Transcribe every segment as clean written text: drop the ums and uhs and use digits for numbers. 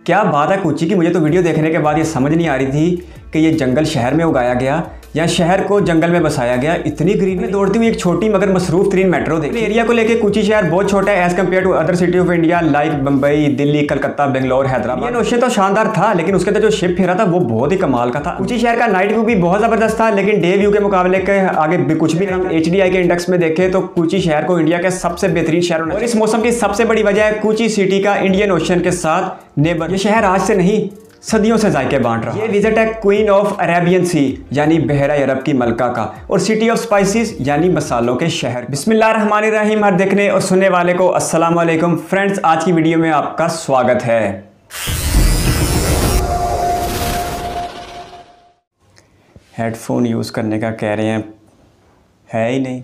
क्या बात है कोची की। मुझे तो वीडियो देखने के बाद ये समझ नहीं आ रही थी कि ये जंगल शहर में उगाया गया या शहर को जंगल में बसाया गया। इतनी ग्रीन में दौड़ती हुई एक छोटी मगर मसरूफ तरीन मेट्रो देखी। एरिया को लेके कोची शहर बहुत छोटा है as compare to other city of India like Bombay, Delhi, Calcutta, Bangalore, Hyderabad. Indian ocean तो शानदार था, लेकिन उसके अंदर जो शिप फेरा था वो बहुत ही कमाल का था। कोची शहर का नाइट व्यू भी बहुत जबरदस्त था, लेकिन डे व्यू के मुकाबले के आगे भी कुछ भी नहीं। HDI के इंडेक्स में देखे तो कोची शहर को इंडिया के सबसे बेहतरीन शहर और इस मौसम की सबसे बड़ी वजह है कोची सिटी का इंडियन ओशन के साथ नेबर। ये शहर आज से नहीं सदियों से जायके बांट रहा है। ये विजिट है क्वीन ऑफ अरेबियन सी यानी बहरा अरब की मलका का और सिटी ऑफ स्पाइसेस यानी मसालों के शहर। बिस्मिल्लाहिर्रहमानिर्रहीम। हर देखने और सुनने वाले को अस्सलाम वालेकुम फ्रेंड्स। आज की वीडियो में आपका स्वागत है। हेडफोन यूज़ करने का कह रहे हैं, है ही नहीं।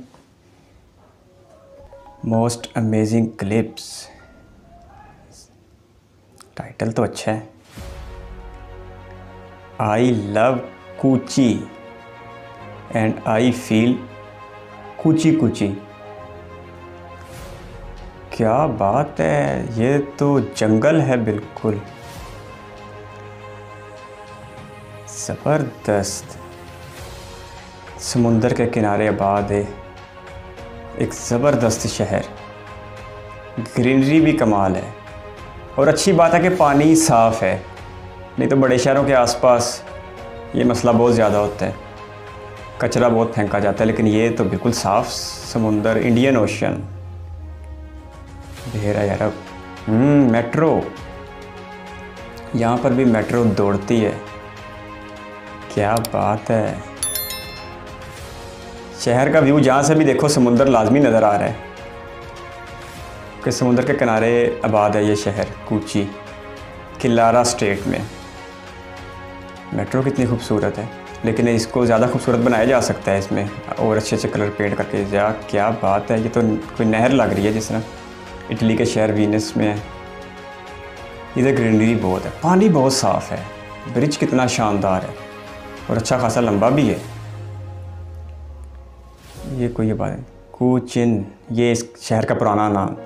मोस्ट अमेजिंग क्लिप्स, टाइटल तो अच्छा है। I love Kochi and I feel Kochi Kochi. क्या बात है, ये तो जंगल है बिल्कुल ज़बरदस्त। समुंदर के किनारे आबाद है एक ज़बरदस्त शहर, ग्रीनरी भी कमाल है और अच्छी बात है कि पानी साफ़ है। नहीं तो बड़े शहरों के आसपास ये मसला बहुत ज़्यादा होता है, कचरा बहुत फेंका जाता है, लेकिन ये तो बिल्कुल साफ़ समुंदर, इंडियन ओशन, बहरा अरब। मेट्रो, यहाँ पर भी मेट्रो दौड़ती है। क्या बात है। शहर का व्यू जहाँ से भी देखो समुंदर लाजमी नज़र आ रहा है कि समुंदर के किनारे आबाद है ये शहर कोची, किलारा स्टेट में। मेट्रो कितनी खूबसूरत है, लेकिन इसको ज़्यादा खूबसूरत बनाया जा सकता है इसमें और अच्छे अच्छे कलर पेंट करके। या क्या बात है, ये तो कोई नहर लग रही है जिस तरह इटली के शहर वीनस में है। इधर ग्रीनरी बहुत है, पानी बहुत साफ़ है, ब्रिज कितना शानदार है और अच्छा खासा लंबा भी है। ये कोई बात है कोचिन, ये इस शहर का पुराना नाम।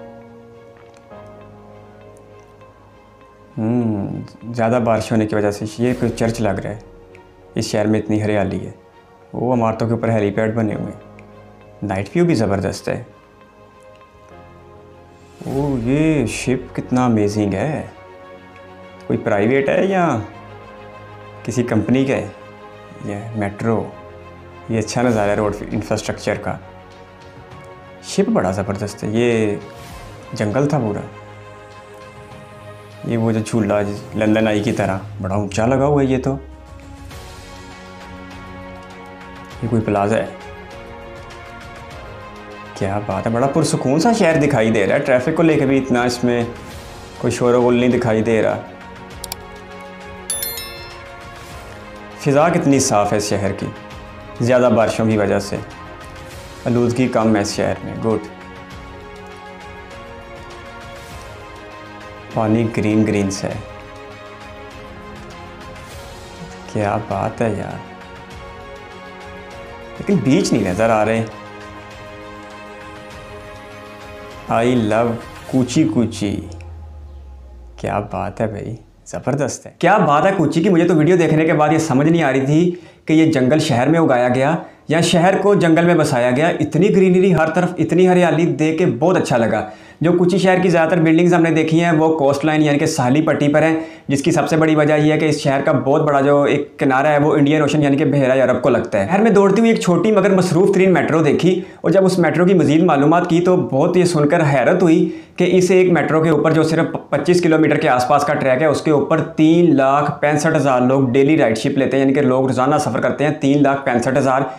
ज़्यादा बारिश होने की वजह से ये कोई चर्च लग रहा है। इस शहर में इतनी हरियाली है, वो इमारतों के ऊपर हेलीपैड बने हुए हैं। नाइट व्यू भी ज़बरदस्त है। ओह, ये शिप कितना अमेजिंग है। कोई प्राइवेट है या किसी कंपनी का है ये मेट्रो। ये अच्छा नज़ारा है रोड इंफ्रास्ट्रक्चर का। शिप बड़ा ज़बरदस्त है। ये जंगल था पूरा। ये वो जो झूला लंदन आई की तरह बड़ा ऊंचा लगा हुआ है। ये तो ये कोई प्लाजा है। क्या बात है, बड़ा पुरसुकून सा शहर दिखाई दे रहा है। ट्रैफिक को लेकर भी इतना इसमें कोई शोर-गुल नहीं दिखाई दे रहा। फ़िज़ा कितनी साफ़ है इस शहर की, ज़्यादा बारिशों की वजह से आलूदगी कम है इस शहर में। गुड। पानी ग्रीन ग्रीन से है। क्या बात है यार, लेकिन बीच नहीं नज़र आ रहे। I love Kochi Kochi. क्या बात है भाई, ज़बरदस्त है। क्या बात है कोची की। मुझे तो वीडियो देखने के बाद ये समझ नहीं आ रही थी कि ये जंगल शहर में उगाया गया या शहर को जंगल में बसाया गया। इतनी ग्रीनरी, हर तरफ इतनी हरियाली देख के बहुत अच्छा लगा। जो कोची शहर की ज़्यादातर बिल्डिंग्स हमने देखी हैं वो कोस्ट लाइन यानी कि साहली पट्टी पर हैं, जिसकी सबसे बड़ी वजह यह है कि इस शहर का बहुत बड़ा जो एक किनारा है वो इंडियन ओशन यानी कि बहरा अरब को लगता है। शहर में दौड़ती हुई एक छोटी मगर मसरूफ तरीन मेट्रो देखी और जब उस मेट्रो की मज़ीद मालूमात की तो बहुत ये सुनकर हैरत हुई कि इस एक मेट्रो के ऊपर जो सिर्फ 25 किलोमीटर के आसपास का ट्रैक है उसके ऊपर 3,65,000 लोग डेली राइडशिप लेते हैं, यानी कि लोग रोज़ाना सफ़र करते हैं 3,65,000।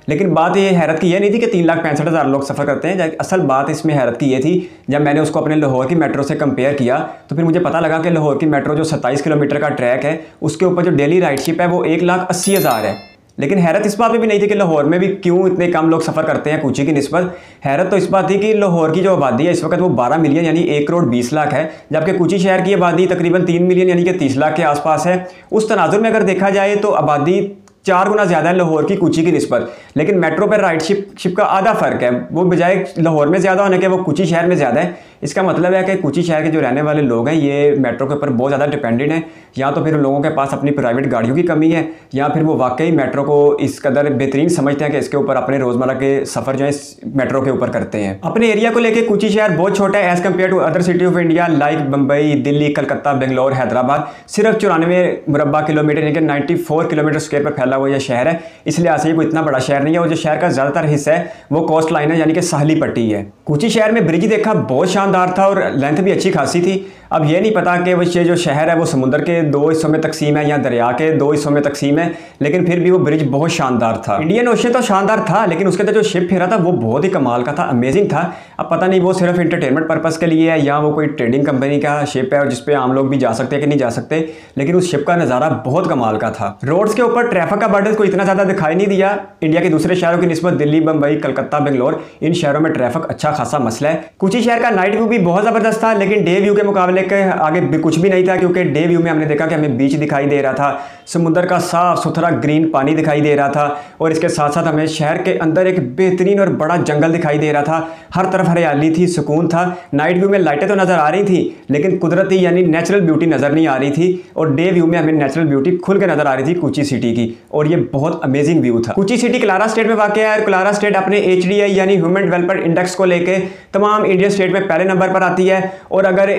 लेकिन बात ये हैरत की यह नहीं थी कि 3,65,000 लोग सफ़र करते हैं। असल बात इसमें हैरत की ये थी, जब मैंने उसको अपने लाहौर की मेट्रो से कंपेयर किया तो फिर मुझे पता लगा कि लाहौर की मेट्रो जो 27 किलोमीटर का ट्रैक है उसके ऊपर जो डेली राइडशिप है वो 1,80,000 है। लेकिन हैरत इस बात में भी नहीं थी कि लाहौर में भी क्यों इतने कम लोग सफ़र करते हैं कोची की निस्बत। हैरत तो इस बात थी कि लाहौर की जो आबादी है इस वक्त वो 12 मिलियन यानी 1,20,00,000 है, जबकि कोची शहर की आबादी तकरीबन 3 मिलियन यानी कि 30 लाख के आसपास है। उस तनाजुर में अगर देखा जाए तो आबादी 4 गुना ज़्यादा है लाहौर की कोची की निस्बत, लेकिन मेट्रो पर राइडशिप का आधा फ़र्क है। वो बजाय लाहौर में ज़्यादा होने के वो कोची शहर में ज़्यादा है। इसका मतलब है कि कोची शहर के जो रहने वाले लोग हैं ये मेट्रो के ऊपर बहुत ज़्यादा डिपेंडेंट हैं। या तो फिर लोगों के पास अपनी प्राइवेट गाड़ियों की कमी है, या फिर वो वाकई मेट्रो को इस कदर बेहतरीन समझते हैं कि इसके ऊपर अपने रोज़मर्रा के सफ़र जो है इस मेट्रो के ऊपर करते हैं। अपने एरिया को लेकर कोची शहर बहुत छोटा है as compare to other city of India like Bombay, Delhi, Calcutta, Bangalore, Hyderabad. सिर्फ 94 मुरबा किलोमीटर यानी कि 94 किलोमीटर स्क्वायर पर फैला हुआ यह शहर है, इसलिए आज ये कोई इतना बड़ा शहर नहीं है। और जो शहर का ज़्यादातर हिस्सा है वो कोस्ट लाइन है यानी कि साहली पट्टी है। कोची शहर में ब्रिज देखा बहुत शानदार था और लेंथ भी अच्छी खासी थी। अब ये नहीं पता कि वो ये जो शहर है वो समुद्र के 2 हिस्सों में तकसीम है या दरिया के 2 हिस्सों में तकसीम है, लेकिन फिर भी वो ब्रिज बहुत शानदार था। इंडियन ओशन तो शानदार था, लेकिन उसके अंदर जो शिप फिरा था वो बहुत ही कमाल का था, अमेजिंग था। अब पता नहीं वो सिर्फ इंटरटेनमेंट पर्पज़ के लिए है या वो कोई ट्रेडिंग कंपनी का शिप है और जिसपे आम लोग भी जा सकते हैं कि नहीं जा सकते, लेकिन उस शिप का नज़ारा बहुत कमाल का था। रोड्स के ऊपर ट्रैफिक का बर्डन कोई इतना ज़्यादा दिखाई नहीं दिया। इंडिया के दूसरे शहरों की निस्बत दिल्ली, बम्बई, कलकत्ता, बेंगलोर इन शहरों में ट्रैफिक अच्छा खासा मसला है। कोची शहर का नाइट व्यू भी बहुत ज़बरदस्त था, लेकिन डे व्यू के मुकाबले के आगे कुछ भी नहीं था, क्योंकि डे व्यू में हमने देखा कि हमें बीच दिखाई दे रहा था, समुद्र का साफ सुथरा ग्रीन पानी दिखाई दे रहा था और इसके साथ साथ हमें शहर के अंदर एक बेहतरीन और बड़ा जंगल दिखाई दे रहा था। हर तरफ हरियाली थी, सुकून था। नाइट व्यू में लाइटें तो नज़र आ रही थी, लेकिन कुदरती यानी नेचुरल ब्यूटी नज़र नहीं आ रही थी। और डे व्यू में हमें नेचुरल ब्यूटी खुल के नज़र आ रही थी कोची सिटी की, और ये बहुत अमेजिंग व्यू था। कोची सिटी क्लारा स्टेट में वाक़ है और क्लारा स्टेट अपने HDI यानी ह्यूमन डेवलपमेंट इंडेक्स को लेके तमाम इंडियन स्टेट में पहले नंबर पर आती है। और अगर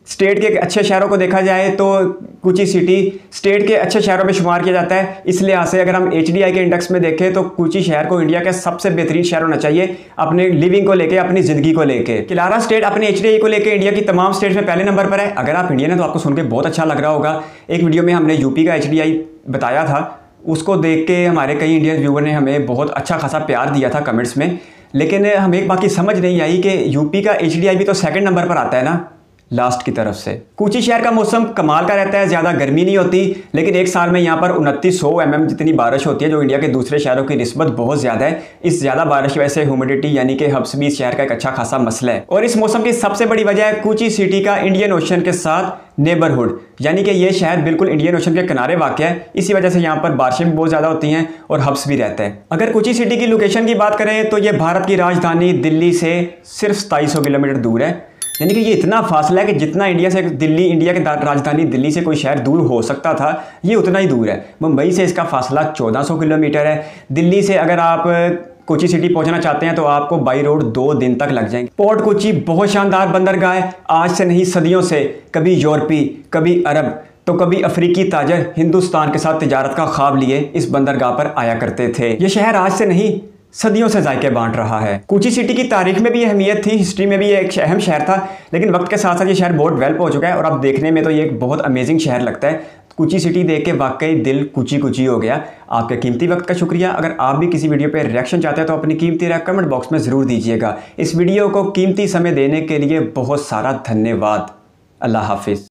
स्टेट के अच्छे शहरों को देखा जाए तो कोची सिटी स्टेट के अच्छे शहरों में शुमार किया जाता है। इस लिहाज से अगर हम HDI के इंडेक्स में देखें तो कोची शहर को इंडिया के सबसे बेहतरीन शहर होना चाहिए अपने लिविंग को लेके, अपनी ज़िंदगी को लेके। क्लारा स्टेट अपने HDI को लेके इंडिया की तमाम स्टेट्स में पहले नंबर पर है। अगर आप इंडियन हैं तो आपको सुन के बहुत अच्छा लग रहा होगा। एक वीडियो में हमने यूपी का HDI बताया था, उसको देख के हमारे कई इंडियन व्यूवर ने हमें बहुत अच्छा खासा प्यार दिया था कमेंट्स में, लेकिन हमें एक बात की समझ नहीं आई कि यूपी का HDI भी तो सेकंड नंबर पर आता है ना, लास्ट की तरफ से। कोची शहर का मौसम कमाल का रहता है, ज़्यादा गर्मी नहीं होती, लेकिन एक साल में यहाँ पर 2900 mm जितनी बारिश होती है, जो इंडिया के दूसरे शहरों की निस्बत बहुत ज़्यादा है। इस ज़्यादा बारिश की वजह से ह्यूमिडिटी यानी कि हब्स भी इस शहर का एक अच्छा खासा मसला है। और इस मौसम की सबसे बड़ी वजह है कोची सिटी का इंडियन ओशन के साथ नेबरहुड, यानी कि ये शहर बिल्कुल इंडियन ओशन के किनारे वाक़ है। इसी वजह से यहाँ पर बारिशें भी बहुत ज़्यादा होती हैं और हब्स भी रहता है। अगर कोची सिटी की लोकेशन की बात करें तो ये भारत की राजधानी दिल्ली से सिर्फ 2700 किलोमीटर दूर है, यानी कि ये इतना फासला है कि जितना इंडिया से दिल्ली, इंडिया की राजधानी दिल्ली से कोई शहर दूर हो सकता था, ये उतना ही दूर है। मुंबई से इसका फासला 1400 किलोमीटर है। दिल्ली से अगर आप कोची सिटी पहुंचना चाहते हैं तो आपको बाई रोड 2 दिन तक लग जाएंगे। पोर्ट कोची बहुत शानदार बंदरगाह है। आज से नहीं सदियों से कभी यूरोपी, कभी अरब तो कभी अफ्रीकी ताजर हिंदुस्तान के साथ तिजारत का ख्वाब लिए इस बंदरगाह पर आया करते थे। ये शहर आज से नहीं सदियों से जायके बांट रहा है। कोची सिटी की तारीख में भी अहमियत थी, हिस्ट्री में भी ये एक अहम शहर था, लेकिन वक्त के साथ साथ ये शहर बहुत डेवलप हो चुका है और अब देखने में तो ये एक बहुत अमेजिंग शहर लगता है। कोची सिटी देख के वाकई दिल कुची कुची हो गया। आपके कीमती वक्त का शुक्रिया। अगर आप भी किसी वीडियो पे रिएक्शन चाहते हैं तो अपनी कीमती राय कमेंट बॉक्स में ज़रूर दीजिएगा। इस वीडियो को कीमती समय देने के लिए बहुत सारा धन्यवाद। अल्लाह हाफिज़।